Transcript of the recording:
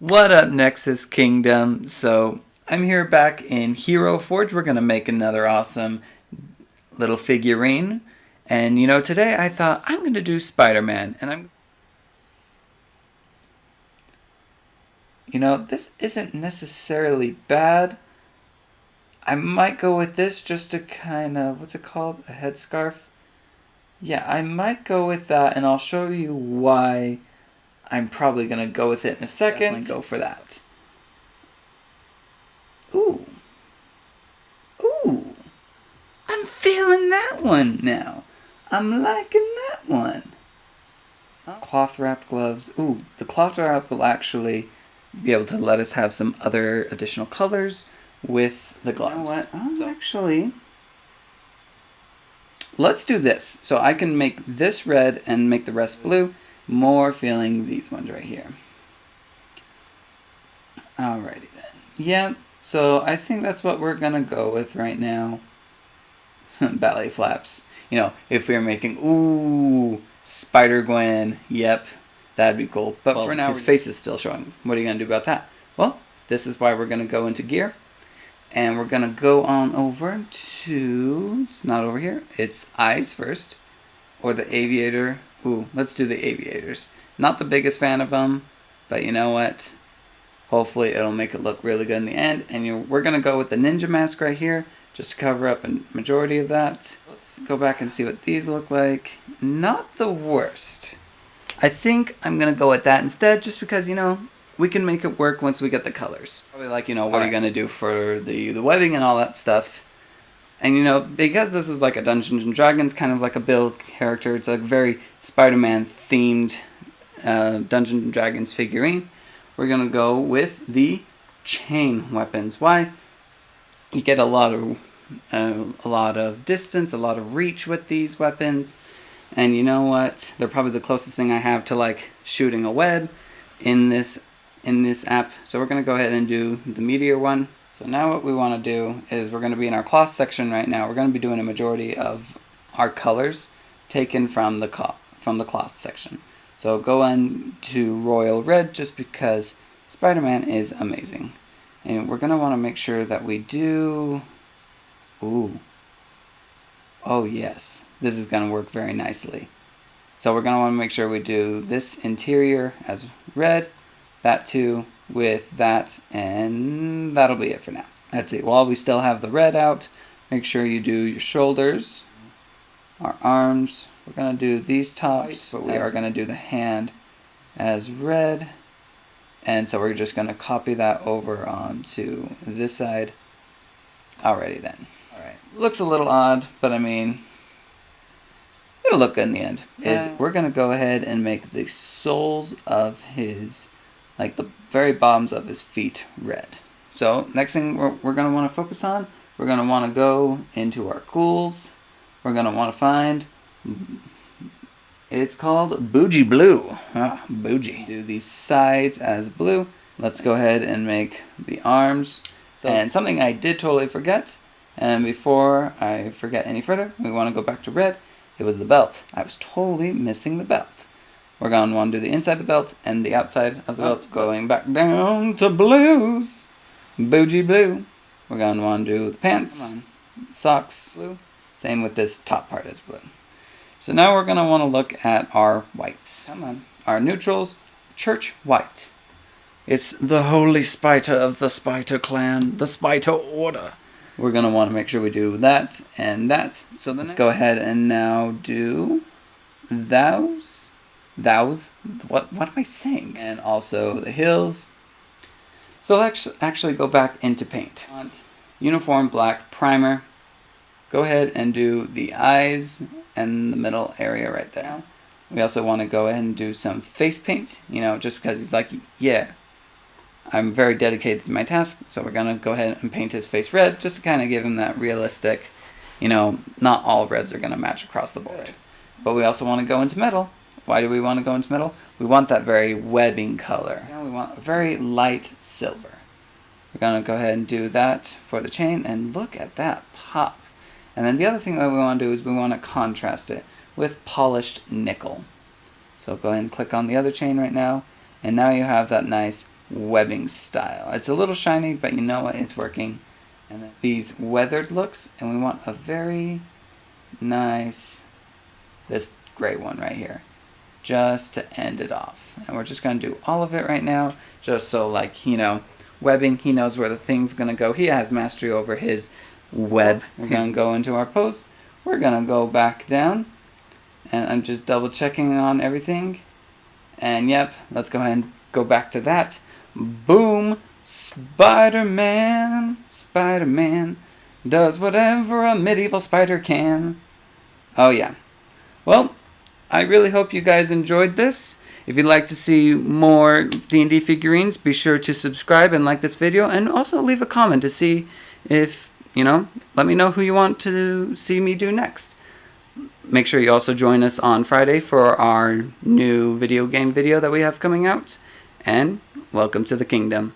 What up, Nexus Kingdom? So, I'm here back in Hero Forge. We're going to make another awesome little figurine. And, today I thought I'm going to do Spider-Man. And this isn't necessarily bad. I might go with this just to kind of, what's it called? A headscarf? Yeah, I might go with that, and I'll show you why I'm probably going to go with it in a second. Definitely go for that. Ooh. Ooh. I'm feeling that one now. I'm liking that one. Cloth wrapped gloves. Ooh, the cloth wrap will actually be able to let us have some other additional colors with the gloves. You know what? Actually, let's do this. So I can make this red and make the rest blue. More feeling these ones right here. Alrighty then. Yep. So I think that's what we're gonna go with right now. Ballet flaps. If we were making, ooh, Spider-Gwen, yep, that'd be cool. But for now, his face is still showing. What are you gonna do about that? Well, this is why we're gonna go into gear. And we're gonna go on over to, it's not over here, it's eyes first. Or the aviator. Ooh, let's do the aviators. Not the biggest fan of them, but you know what? Hopefully it'll make it look really good in the end. And we're going to go with the ninja mask right here, just to cover up a majority of that. Let's go back and see what these look like. Not the worst. I think I'm going to go with that instead, just because, we can make it work once we get the colors. Probably like, what are you going to do for the webbing and all that stuff. And because this is like a Dungeons and Dragons kind of like a build character, it's a very Spider-Man themed Dungeons and Dragons figurine. We're gonna go with the chain weapons. Why? You get a lot of distance, a lot of reach with these weapons, and you know what? They're probably the closest thing I have to like shooting a web in this app. So we're gonna go ahead and do the meteor one. So now what we want to do is we're going to be in our cloth section right now. We're going to be doing a majority of our colors taken from the cloth section. So go into royal red just because Spider-Man is amazing. And we're going to want to make sure that we do... Ooh. Oh yes, this is going to work very nicely. So we're going to want to make sure we do this interior as red, that too, with that, and that'll be it for now. That's it. While we still have the red out, make sure you do your shoulders, our arms. We're going to do these tops, but we are going to do the hand as red. And so we're just going to copy that over onto this side. Alrighty then. Alright. Looks a little odd, but I mean, it'll look good in the end. We're going to go ahead and make the soles of his, like the very bottoms of his feet, red. So next thing we're going to want to focus on, we're going to want to go into our cools. We're going to want to find, it's called Bougie Blue. Bougie. Do these sides as blue. Let's go ahead and make the arms. And something I did totally forget, and before I forget any further, we want to go back to red. It was the belt. I was totally missing the belt. We're going to want to do the inside of the belt and the outside of the belt, going back down to blues. Bougie blue. We're going to want to do the pants, socks, blue. Same with this top part is blue. So now we're going to want to look at our whites. Come on. Our neutrals, church white. It's the holy Spiter of the Spiter clan, the Spiter order. We're going to want to make sure we do that and that. So then let's go ahead and now do thous. What am I saying? And also the hills. So let's actually go back into paint. Uniform black primer. Go ahead and do the eyes and the middle area right there. We also want to go ahead and do some face paint, just because he's like, yeah, I'm very dedicated to my task. So we're going to go ahead and paint his face red, just to kind of give him that realistic, not all reds are going to match across the board. But we also want to go into metal. Why do we want to go into metal? We want that very webbing color. We want a very light silver. We're going to go ahead and do that for the chain, and look at that pop. And then the other thing that we want to do is we want to contrast it with polished nickel. So go ahead and click on the other chain right now, and now you have that nice webbing style. It's a little shiny, but you know what? It's working. And then these weathered looks, and we want a very nice, this gray one right here, just to end it off. And we're just going to do all of it right now, just so, like, you know, webbing, he knows where the thing's going to go. He has mastery over his web. We're going to go into our pose. We're going to go back down, and I'm just double checking on everything. And yep, let's go ahead and go back to that. Boom! Spider-Man, Spider-Man does whatever a medieval spider can. Oh yeah. Well, I really hope you guys enjoyed this. If you'd like to see more D&D figurines, be sure to subscribe and like this video, and also leave a comment to see if, you know, let me know who you want to see me do next. Make sure you also join us on Friday for our new video game video that we have coming out, and welcome to the kingdom.